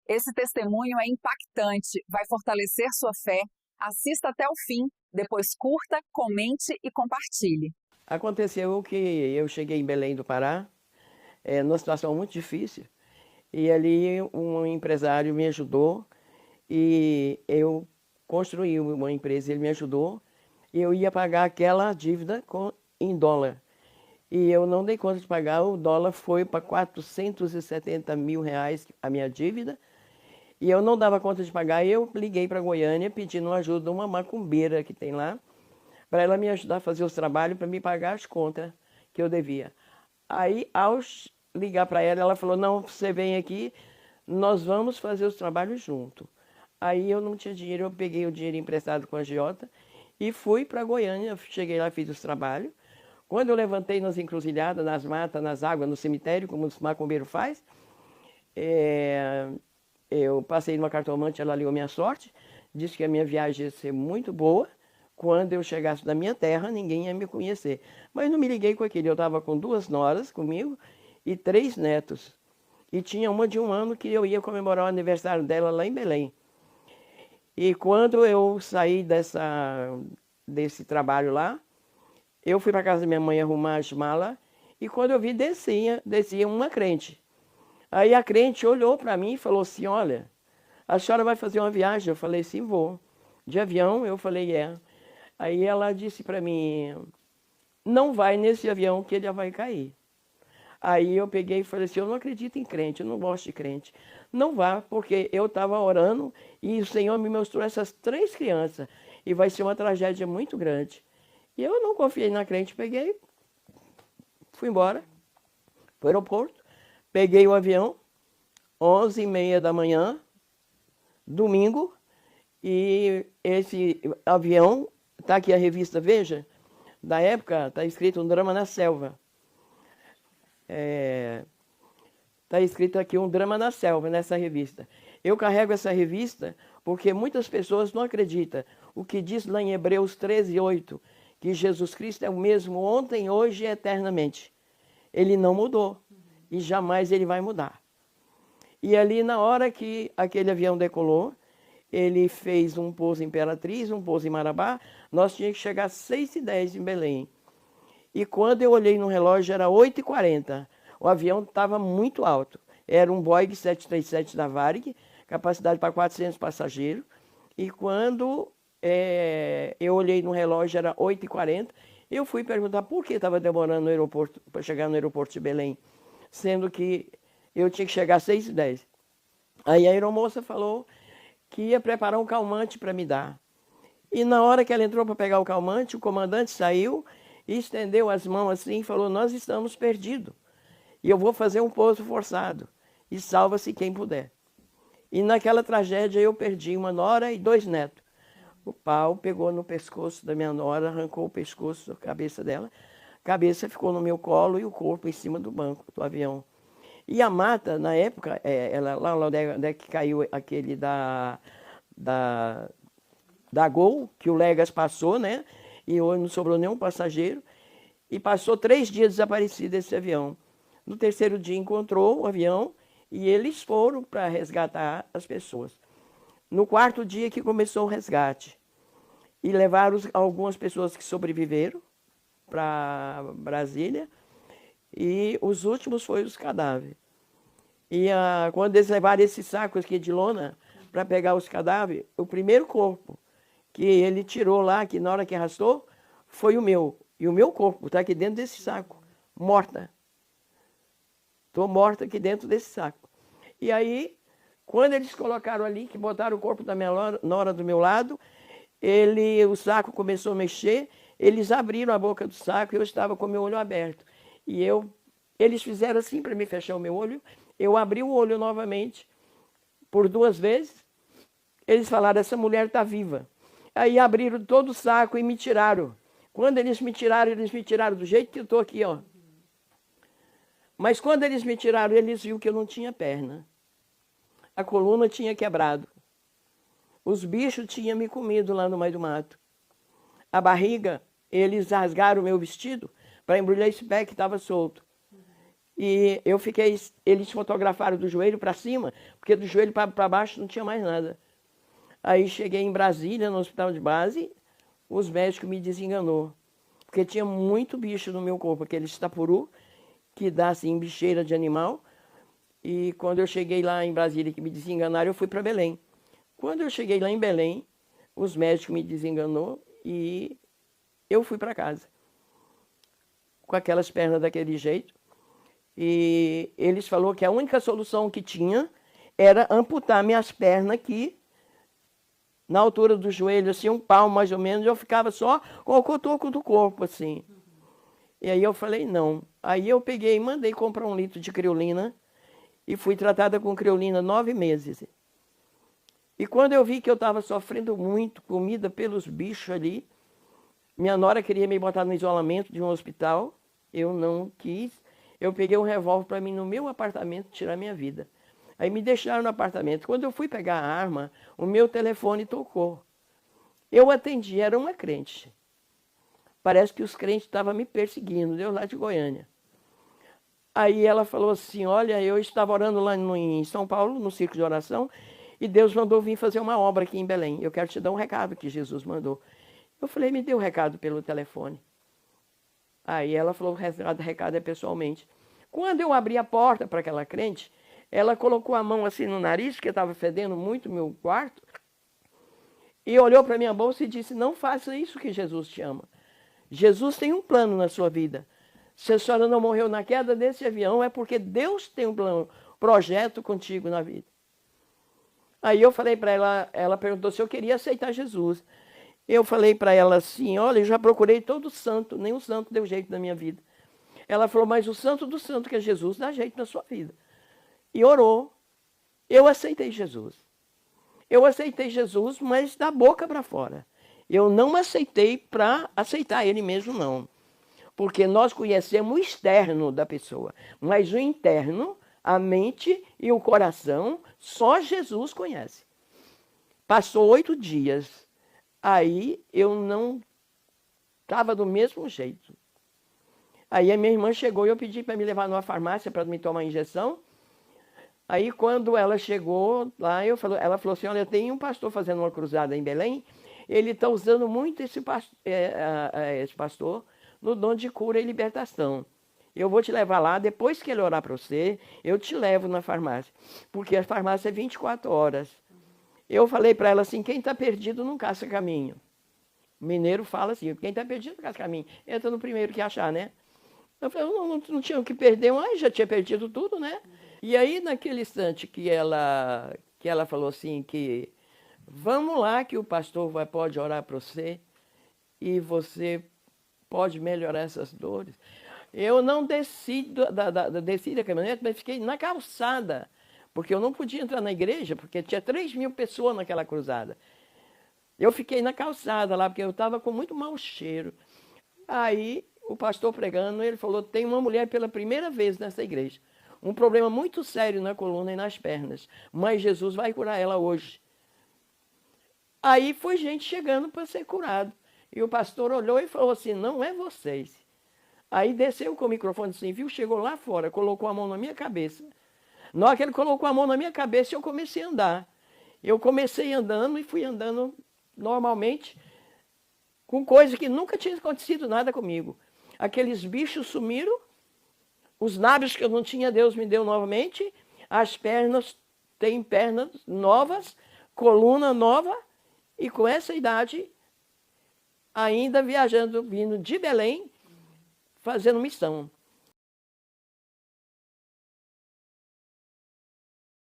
Esse testemunho é impactante, vai fortalecer sua fé. Assista até o fim, depois curta, comente e compartilhe. Aconteceu que eu cheguei em Belém do Pará, numa situação muito difícil, e ali um empresário me ajudou e eu construí uma empresa, ele me ajudou, e eu ia pagar aquela dívida em dólar. E eu não dei conta de pagar, o dólar foi para 470 mil reais a minha dívida, e eu não dava conta de pagar. Eu liguei para Goiânia pedindo ajuda de uma macumbeira que tem lá, para ela me ajudar a fazer os trabalhos para me pagar as contas que eu devia. Aí, ao ligar para ela, ela falou: não, você vem aqui, nós vamos fazer os trabalhos junto. Aí eu não tinha dinheiro, eu peguei o dinheiro emprestado com a agiota e fui para Goiânia. Cheguei lá, fiz os trabalhos. Quando eu levantei nas encruzilhadas, nas matas, nas águas, no cemitério, como os macumbeiros faz, eu passei numa cartomante, ela leu minha sorte, disse que a minha viagem ia ser muito boa. Quando eu chegasse na minha terra, ninguém ia me conhecer. Mas não me liguei com aquilo. Eu estava com 2 noras comigo e 3 netos. E tinha uma de 1 ano que eu ia comemorar o aniversário dela lá em Belém. E quando eu saí desse trabalho lá, eu fui para casa da minha mãe arrumar as malas. E quando eu vi, descia uma crente. Aí a crente olhou para mim e falou assim: olha, a senhora vai fazer uma viagem? Eu falei: sim, vou. De avião? Eu falei: é. Aí ela disse para mim: não vai nesse avião que ele vai cair. Aí eu peguei e falei assim: eu não acredito em crente, eu não gosto de crente. Não vá, porque eu estava orando e o Senhor me mostrou essas 3 crianças e vai ser uma tragédia muito grande. E eu não confiei na crente, peguei, fui embora para o aeroporto, peguei o avião, 11h30 da manhã, domingo, e esse avião, está aqui a revista Veja, da época, está escrito Um Drama na Selva. Está escrito aqui Um Drama na Selva, nessa revista. Eu carrego essa revista porque muitas pessoas não acreditam. O que diz lá em Hebreus 13:8, que Jesus Cristo é o mesmo ontem, hoje e eternamente. Ele não mudou e jamais ele vai mudar. E ali, na hora que aquele avião decolou, ele fez um pouso em Imperatriz, um pouso em Marabá. Nós tínhamos que chegar às 6h10 em Belém. E quando eu olhei no relógio, era 8h40. O avião estava muito alto. Era um Boeing 737 da Varig, capacidade para 400 passageiros. E quando eu olhei no relógio, era 8h40. Eu fui perguntar por que estava demorando no aeroporto, para chegar no aeroporto de Belém, sendo que eu tinha que chegar às 6h10. Aí a aeromoça falou que ia preparar um calmante para me dar. E na hora que ela entrou para pegar o calmante, o comandante saiu e estendeu as mãos assim e falou: nós estamos perdidos. E eu vou fazer um pouso forçado. E salva-se quem puder. E naquela tragédia eu perdi uma nora e 2 netos. O pau pegou no pescoço da minha nora, arrancou o pescoço, a cabeça dela. A cabeça ficou no meu colo e o corpo em cima do banco do avião. E a mata, na época, lá onde é que caiu aquele da Gol, que o Legas passou, né? E hoje não sobrou nenhum passageiro. E passou 3 dias desaparecido esse avião. No 3º dia encontrou o avião e eles foram para resgatar as pessoas. No 4º dia que começou o resgate. E levaram algumas pessoas que sobreviveram para Brasília. E os últimos foram os cadáveres. E quando eles levaram esses sacos aqui de lona para pegar os cadáveres, o primeiro corpo que ele tirou lá, que na hora que arrastou, foi o meu. E o meu corpo está aqui dentro desse saco, morta. Estou morta aqui dentro desse saco. E aí, quando eles colocaram ali, que botaram o corpo da minha nora do meu lado, o saco começou a mexer, eles abriram a boca do saco e eu estava com o meu olho aberto. E eles fizeram assim para me fechar o meu olho, eu abri o olho novamente, por 2 vezes, eles falaram: essa mulher está viva. Aí abriram todo o saco e me tiraram. Quando eles me tiraram do jeito que eu estou aqui, ó. Mas quando eles me tiraram, eles viram que eu não tinha perna. A coluna tinha quebrado. Os bichos tinham me comido lá no meio do mato. A barriga, eles rasgaram o meu vestido para embrulhar esse pé que estava solto. E eu fiquei, eles fotografaram do joelho para cima, porque do joelho para baixo não tinha mais nada. Aí cheguei em Brasília, no hospital de base, os médicos me desenganou, porque tinha muito bicho no meu corpo, aquele estapuru, que dá assim bicheira de animal. E quando eu cheguei lá em Brasília, que me desenganaram, eu fui para Belém. Quando eu cheguei lá em Belém, os médicos me desenganou e eu fui para casa. Com aquelas pernas daquele jeito. E eles falaram que a única solução que tinha era amputar minhas pernas aqui, na altura do joelho, assim, um palmo mais ou menos, eu ficava só com o cotoco do corpo, assim. E aí eu falei, não. Aí eu peguei e mandei comprar 1 litro de creolina e fui tratada com creolina 9 meses. E quando eu vi que eu estava sofrendo muito, comida pelos bichos ali, minha nora queria me botar no isolamento de um hospital, eu não quis. Eu peguei um revólver para mim no meu apartamento tirar minha vida. Aí me deixaram no apartamento. Quando eu fui pegar a arma, o meu telefone tocou. Eu atendi, era uma crente. Parece que os crentes estavam me perseguindo, deu lá de Goiânia. Aí ela falou assim, olha, eu estava orando lá em São Paulo, no círculo de oração, e Deus mandou vir fazer uma obra aqui em Belém. Eu quero te dar um recado que Jesus mandou. Eu falei, me dê o recado pelo telefone. Aí ela falou, o recado é pessoalmente. Quando eu abri a porta para aquela crente, ela colocou a mão assim no nariz, porque estava fedendo muito meu quarto, e olhou para minha bolsa e disse, não faça isso que Jesus te ama. Jesus tem um plano na sua vida. Se a senhora não morreu na queda desse avião, é porque Deus tem um plano, projeto contigo na vida. Aí eu falei para ela, ela perguntou se eu queria aceitar Jesus. Eu falei para ela assim, olha, eu já procurei todo santo, nenhum santo deu jeito na minha vida. Ela falou, mas o santo do santo, que é Jesus, dá jeito na sua vida. E orou. Eu aceitei Jesus. Eu aceitei Jesus, mas da boca para fora. Eu não aceitei para aceitar ele mesmo, não. Porque nós conhecemos o externo da pessoa, mas o interno, a mente e o coração, só Jesus conhece. Passou 8 dias, aí eu não estava do mesmo jeito. Aí a minha irmã chegou e eu pedi para me levar numa farmácia para me tomar injeção. Aí quando ela chegou lá, ela falou assim, olha, tem um pastor fazendo uma cruzada em Belém, ele está usando muito esse pastor no dom de cura e libertação. Eu vou te levar lá, depois que ele orar para você, eu te levo na farmácia, porque a farmácia é 24 horas. Eu falei para ela assim, quem está perdido não caça caminho. O mineiro fala assim, quem está perdido não caça caminho. Entra no primeiro que achar, né? Eu falei, eu não tinha o que perder, mas já tinha perdido tudo, né? E aí, naquele instante que ela falou assim, que vamos lá que o pastor pode orar para você e você pode melhorar essas dores. Eu não desci da caminhonete, mas fiquei na calçada, porque eu não podia entrar na igreja, porque tinha 3.000 pessoas naquela cruzada. Eu fiquei na calçada lá, porque eu estava com muito mau cheiro. Aí, o pastor pregando, ele falou, tem uma mulher pela primeira vez nessa igreja. Um problema muito sério na coluna e nas pernas. Mas Jesus vai curar ela hoje. Aí foi gente chegando para ser curado. E o pastor olhou e falou assim, não é vocês. Aí desceu com o microfone sem fio, chegou lá fora, colocou a mão na minha cabeça. Na hora que ele colocou a mão na minha cabeça, eu comecei a andar. Eu comecei andando e fui andando normalmente, com coisa que nunca tinha acontecido nada comigo. Aqueles bichos sumiram, os lábios que eu não tinha, Deus me deu novamente, as pernas, tem pernas novas, coluna nova, e com essa idade, ainda viajando, vindo de Belém, fazendo missão.